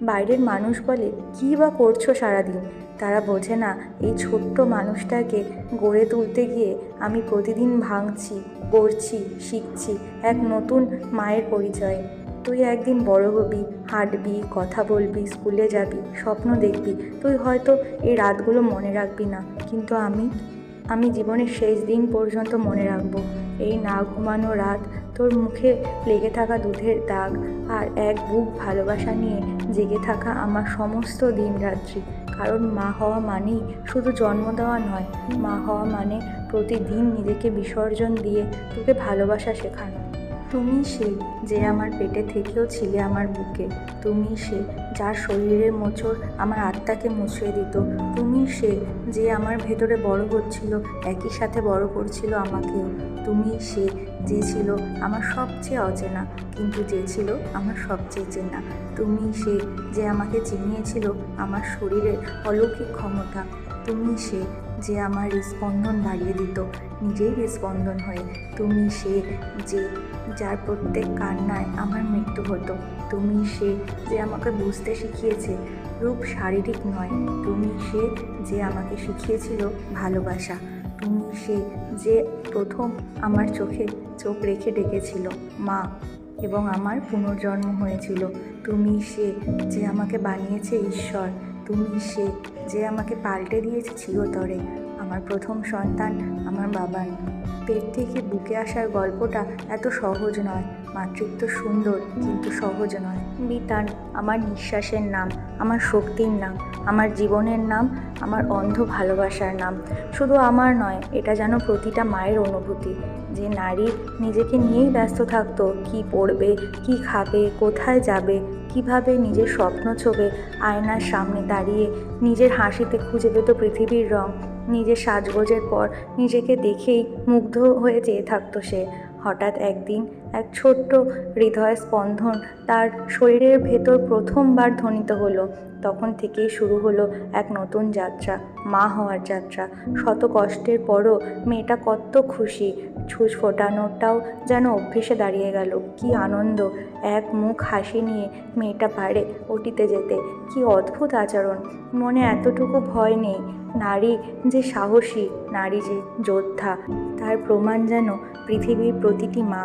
বাইরের মানুষ বলে, কী বা করছো সারাদিন। তারা বোঝে না এই ছোট্ট মানুষটাকে গড়ে তুলতে গিয়ে আমি প্রতিদিন ভাঙছি, গড়ছি, শিখছি এক নতুন মায়ের পরিচয়ে। তুই একদিন বড় হবি, হাঁটবি, কথা বলবি, স্কুলে যাবি, স্বপ্ন দেখবি। তুই হয়তো এই রাতগুলো মনে রাখবি না, কিন্তু আমি জীবনের শেষ দিন পর্যন্ত মনে রাখবো এই না ঘুমানো রাত, তোর মুখে লেগে থাকা দুধের দাগ, আর এক বুক ভালোবাসা নিয়ে জেগে থাকা আমার সমস্ত দিন রাত্রি। কারণ মা হওয়া মানেই শুধু জন্ম দেওয়া নয়, মা হওয়া মানে প্রতিদিন নিজেকে বিসর্জন দিয়ে তোকে ভালোবাসা শেখানো। তুমি সে যে আমার পেটে থেকেও ছিলে আমার বুকে। তুমি সে যার শরীরের মোচড় আমার আত্মাকে মুছিয়ে দিত। তুমি সে যে আমার ভেতরে বড় হচ্ছিল, একই সাথে বড় করছিল আমাকেও। তুমি সে যে ছিল আমার সবচেয়ে অচেনা, কিন্তু যে ছিল আমার সবচেয়ে চেনা। তুমি সে যে আমাকে চিনিয়েছিল আমার শরীরের অলৌকিক ক্ষমতা। তুমি সে যে আমার হৃদস্পন্দন বাড়িয়ে দিত নিজেই হৃদস্পন্দন হয়ে। তুমি সে যে যার প্রত্যেক কান্নায় আমার মৃত্যু হতো। তুমি সে যে আমাকে বুঝতে শিখিয়েছে রূপ শারীরিক নয়। তুমি সে যে আমাকে শিখিয়েছিল ভালোবাসা। তুমি সে যে প্রথম আমার চোখে চোখ রেখে ডেকেছিল মা, এবং আমার পুনর্জন্ম হয়েছিল। তুমি সে যে আমাকে বানিয়েছে ঈশ্বর। তুমি সে যে আমাকে পাল্টে দিয়েছে চিরতরে। আমার প্রথম সন্তান আমার বাবার পেট থেকে বুকে আসার গল্পটা এত সহজ নয়। মাতৃত্ব সুন্দর কিন্তু সহজ নয়। বিতান আমার নিঃশ্বাসের নাম, আমার শক্তির নাম, আমার জীবনের নাম, আমার অন্ধ ভালোবাসার নাম। শুধু আমার নয়, এটা যেন প্রতিটা মায়ের অনুভূতি। যে নারী নিজেকে নিয়েই ব্যস্ত থাকতো, কি পড়বে, কি খাবে, কোথায় যাবে, কিভাবে নিজের স্বপ্ন ছোবে, আয়নার সামনে দাঁড়িয়ে নিজের হাসিতে খুঁজে পেত পৃথিবীর রং। নিজের সাজগোজের পর নিজেকে দেখেই মুগ্ধ হয়ে চেয়ে থাকতো সে। হঠাৎ একদিন এক ছোট্ট হৃদয় স্পন্দন তার শরীরের ভেতর প্রথমবার ধ্বনিত হলো। তখন থেকেই শুরু হলো এক নতুন যাত্রা, মা হওয়ার যাত্রা। শত কষ্টের পরও মেয়েটা কত খুশি। ছুঁচ ফোটানোটাও যেন অভ্যেসে দাঁড়িয়ে গেল। কি আনন্দ! এক মুখ হাসি নিয়ে মেয়েটা পারে ওটিতে যেতে। কি অদ্ভুত আচরণ! মনে এতটুকু ভয় নেই। নারী যে সাহসী, নারী যে যোদ্ধা, তার প্রমাণ যেন পৃথিবীর প্রতিটি মা।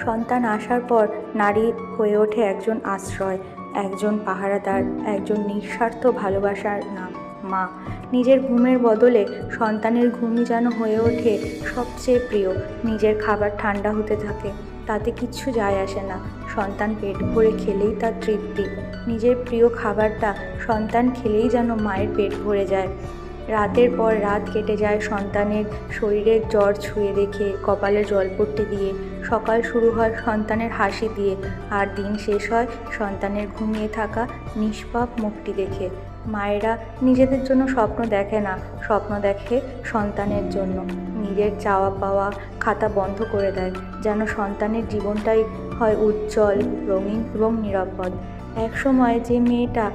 সন্তান আসার পর নারী হয়ে ওঠে একজন আশ্রয়, একজন পাহারাদার, একজন নিঃস্বার্থ ভালোবাসার নাম মা। নিজের ঘুমের বদলে সন্তানের ঘুমই যেন হয়ে ওঠে সবচেয়ে প্রিয়। নিজের খাবার ঠান্ডা হতে থাকে, তাতে কিচ্ছু যায় আসে না। সন্তান পেট ভরে খেলেই তার তৃপ্তি। নিজের প্রিয় খাবারটা সন্তান খেলেই যেন মায়ের পেট ভরে যায়। রাতের পর রাত কেটে যায় সন্তানের শরীরের জ্বর ছুঁয়ে দেখে, কপালে জলপট্টি দিয়ে। সকাল শুরু হয় সন্তানের হাসি দিয়ে, আর দিন শেষ হয় সন্তানের ঘুমিয়ে থাকা নিষ্পাপ মুখটি দেখে। মায়েরা নিজেদের জন্য স্বপ্ন দেখে না, স্বপ্ন দেখে সন্তানের জন্য। নিজের চাওয়া পাওয়া খাতা বন্ধ করে দেয়, যেন সন্তানের জীবনটাই হয় উজ্জ্বল, রঙিন এবং নিরাপদ। একসময় যে মেয়েটা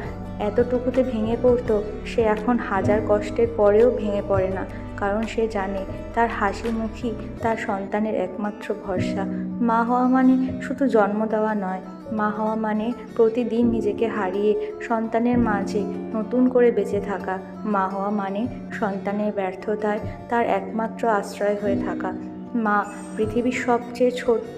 এতটুকুতে ভেঙে পড়তো, সে এখন হাজার কষ্টের পরেও ভেঙে পড়ে না। কারণ সে জানে তার হাসি মুখই তার সন্তানের একমাত্র ভরসা। মা হওয়া মানে শুধু জন্ম দেওয়া নয়, মা হওয়া মানে প্রতিদিন নিজেকে হারিয়ে সন্তানের মাঝে নতুন করে বেঁচে থাকা। মা হওয়া মানে সন্তানের ব্যর্থতায় তার একমাত্র আশ্রয় হয়ে থাকা। মা পৃথিবীর সবচেয়ে ছোট্ট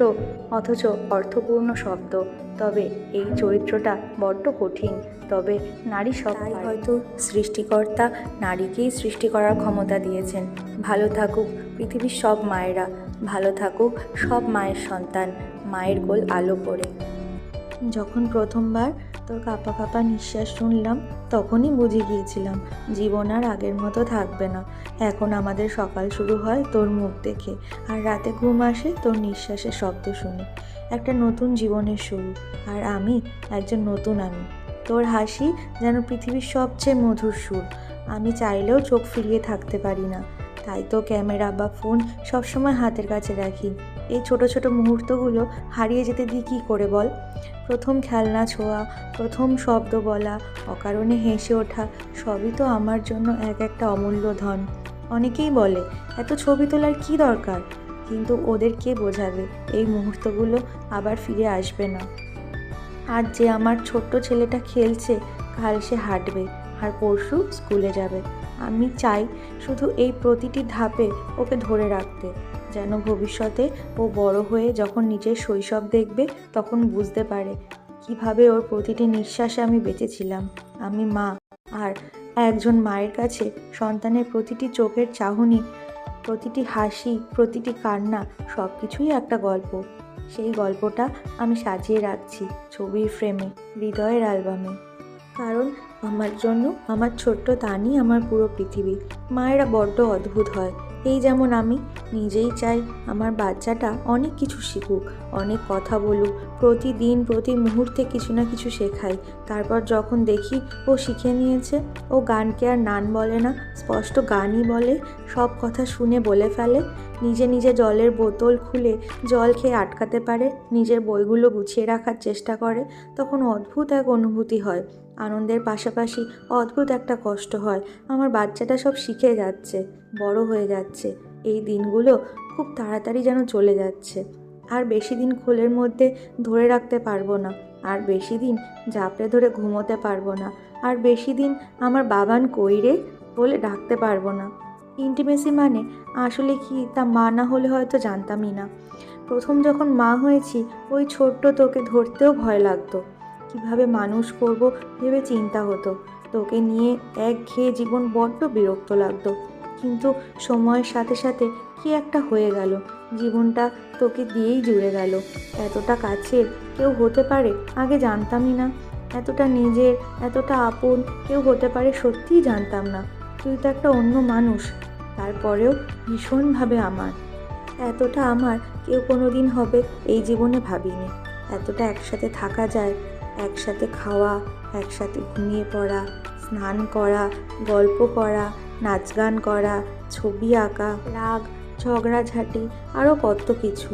অথচ অর্থপূর্ণ শব্দ। তবে এই চরিত্রটা বড্ড কঠিন। তবে নারী সবাই হয়তো সৃষ্টিকর্তা নারীকেই সৃষ্টি করার ক্ষমতা দিয়েছেন। ভালো থাকুক পৃথিবীর সব মায়েরা, ভালো থাকুক সব মায়ের সন্তান, মায়ের কোল আলো করে। যখন প্রথমবার তোর কাঁপা কাঁপা নিঃশ্বাস শুনলাম, তখনই বুঝে গিয়েছিলাম জীবন আর আগের মতো থাকবে না। এখন আমাদের সকাল শুরু হয় তোর মুখ দেখে, আর রাতে ঘুম আসে তোর নিঃশ্বাসের শব্দ শুনে। একটা নতুন জীবনের শুরু, আর আমি একজন নতুন আমি। তোর হাসি যেন পৃথিবীর সবচেয়ে মধুর সুর। আমি চাইলেও চোখ ফিরিয়ে থাকতে পারি না, তাই তো ক্যামেরা বা ফোন সবসময় হাতের কাছে রাখি। এই ছোট ছোট মুহূর্তগুলো হারিয়ে যেতে দিই কী করে বল? প্রথম খেলনা ছোঁয়া, প্রথম শব্দ বলা, অকারণে হেসে ওঠা, সবই তো আমার জন্য এক একটা অমূল্য ধন। অনেকেই বলে এত ছবি তোলার কী দরকার, কিন্তু ওদের কে বোঝাবে এই মুহূর্তগুলো আবার ফিরে আসবে না। আজ যে আমার ছোট্ট ছেলেটা খেলছে, কাল সে হাঁটবে আর পরশু স্কুলে যাবে। আমি চাই শুধু এই প্রতিটি ধাপে ওকে ধরে রাখতে, যেন ভবিষ্যতে ও বড় হয়ে যখন নিজের শৈশব দেখবে তখন বুঝতে পারে কিভাবে ওর প্রতিটি নিঃশ্বাসে আমি বেঁচেছিলাম। আমি মা, আর একজন মায়ের কাছে সন্তানের প্রতিটি চোখের চাহনি, প্রতিটি হাসি, প্রতিটি কান্না সব কিছুই একটা গল্প। সেই গল্পটা আমি সাজিয়ে রাখছি ছবির ফ্রেমে, হৃদয়ের অ্যালবামে। কারণ আমার জন্য আমার ছোট্ট তানি আমার পুরো পৃথিবী। মায়েরা বড্ড অদ্ভুত হয়। এই যেমন আমি নিজেই চাই আমার বাচ্চাটা অনেক কিছু শিখুক, অনেক কথা বলুক, প্রতিদিন প্রতি মুহূর্তে কিছু না কিছু শেখাই। তারপর যখন দেখি ও শিখে নিয়েছে, ও গানকে আর নান বলে না, স্পষ্ট গানই বলে, সব কথা শুনে বলে ফেলে, নিজে নিজে জলের বোতল খুলে জল খেয়ে আটকাতে পারে, নিজের বইগুলো গুছিয়ে রাখার চেষ্টা করে, তখন অদ্ভুত এক অনুভূতি হয়। আনন্দের পাশাপাশি অদ্ভুত একটা কষ্ট হয়। আমার বাচ্চাটা সব শিখে যাচ্ছে, বড় হয়ে যাচ্ছে। এই দিনগুলো খুব তাড়াতাড়ি যেন চলে যাচ্ছে। আর বেশি দিন কোলের মধ্যে ধরে রাখতে পারবো না, আর বেশি দিন জাপড়ে ধরে ঘুমোতে পারবো না, আর বেশি দিন আমার বাবান কইরে বলে ডাকতে পারবো না। ইন্টিমেসি মানে আসলে কি তা মা না হলে হয়তো জানতামই না। প্রথম যখন মা হয়েছি, ওই ছোট্ট তোকে ধরতেও ভয় লাগতো। কিভাবে মানুষ করব ভেবে চিন্তা হতো। তোকে নিয়ে একঘেয়ে জীবন বড্ড বিরক্ত লাগতো। কিন্তু সময়ের সাথে সাথে কি একটা হয়ে গেল, জীবনটা তোকে দিয়েই জুড়ে গেল। এতটা কাছের কেউ হতে পারে আগে জানতামই না। এতটা নিজের, এতটা আপন কেউ হতে পারে সত্যিই জানতাম না। তুই তো একটা অন্য মানুষ, তারপরেও ভীষণভাবে আমার। এতটা আমার কেউ কোনো দিন হবে এই জীবনে ভাবিনি। এতটা একসাথে থাকা যায়, একসাথে খাওয়া, একসাথে ঘুমিয়ে পড়া, স্নান করা, গল্প করা, নাচ গান করা, ছবি আঁকা, রাগ, ঝগড়াঝাঁটি, আরও কত কিছু।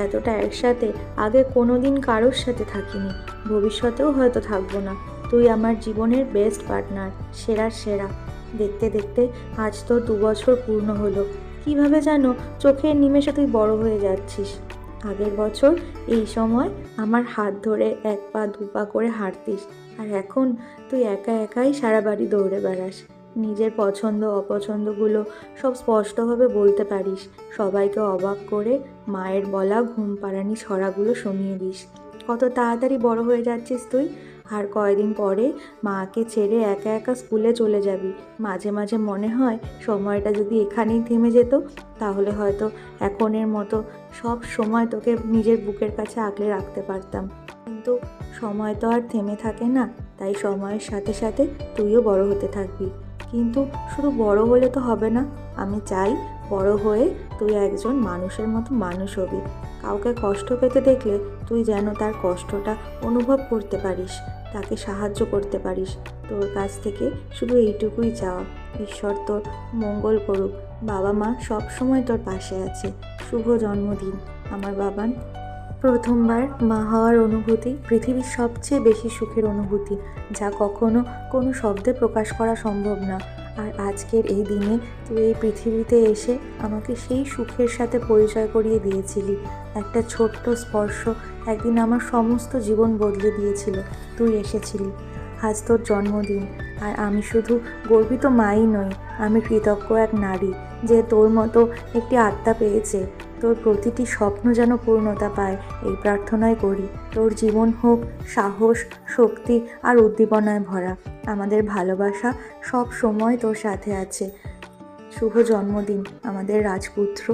এতটা একসাথে আগে কোনো দিন কারোর সাথে থাকিনি, ভবিষ্যতেও হয়তো থাকবো না। তুই আমার জীবনের বেস্ট পার্টনার, সেরার সেরা। দেখতে দেখতে আজ তোর 2 বছর পূর্ণ হলো। কিভাবে যেন চোখের নিমেষে তুই বড় হয়ে যাচ্ছিস। আগের বছর এই সময় আমার হাত ধরে 1 পা 2 পা করে হাঁটতিস, আর এখন তুই একা একাই সারা বাড়ি দৌড়ে বেড়াস। নিজের পছন্দ অপছন্দগুলো সব স্পষ্টভাবে বলতে পারিস, সবাইকে অবাক করে মায়ের বলা ঘুম পাড়ানি ছড়াগুলো শুনিয়ে দিস। কত তাড়াতাড়ি বড় হয়ে যাচ্ছিস তুই। আর কয়দিন পরে মাকে ছেড়ে একা একা স্কুলে চলে যাবি। মাঝে মাঝে মনে হয় সময়টা যদি এখানেই থেমে যেত, তাহলে হয়তো এখনের মতো সব সময় তোকে নিজের বুকের কাছে আগলে রাখতে পারতাম। কিন্তু সময় তো আর থেমে থাকে না, তাই সময়ের সাথে সাথে তুইও বড় হতে থাকবি। কিন্তু শুধু বড় হলে তো হবে না, আমি চাই বড় হয়ে তুই একজন মানুষের মতো মানুষ হবি। কাউকে কষ্ট পেতে দেখলে তুই যেন তার কষ্টটা অনুভব করতে পারিস, তাকে সাহায্য করতে পারিস। তোর কাছ থেকে শুধু এইটুকুই চাওয়া, ঈশ্বর তোর মঙ্গল করুক। বাবা মা সব সময় তোর পাশে আছে। শুভ জন্মদিন আমার বাবান। প্রথমবার মা হওয়ার অনুভূতি পৃথিবীর সবচেয়ে বেশি সুখের অনুভূতি, যা কখনো কোনো শব্দে প্রকাশ করা সম্ভব না। আর আজকের এই দিনে তুই এই পৃথিবীতে এসে আমাকে সেই সুখের সাথে পরিচয় করিয়ে দিয়েছিলি। একটা ছোট্ট স্পর্শ একদিন আমার সমস্ত জীবন বদলে দিয়েছিল। তুই এসেছিলি। আজ তোর জন্মদিন, আর আমি শুধু গর্বিত মাই নই, আমি কৃতজ্ঞ এক নারী যে তোর মতো একটি আত্মা পেয়েছে। তোর প্রতিটি স্বপ্ন যেন পূর্ণতা পায় এই প্রার্থনাই করি। তোর জীবন হোক সাহস, শক্তি আর উদ্দীপনায় ভরা। আমাদের ভালোবাসা সব সময় তোর সাথে আছে। শুভ জন্মদিন আমাদের রাজপুত্র।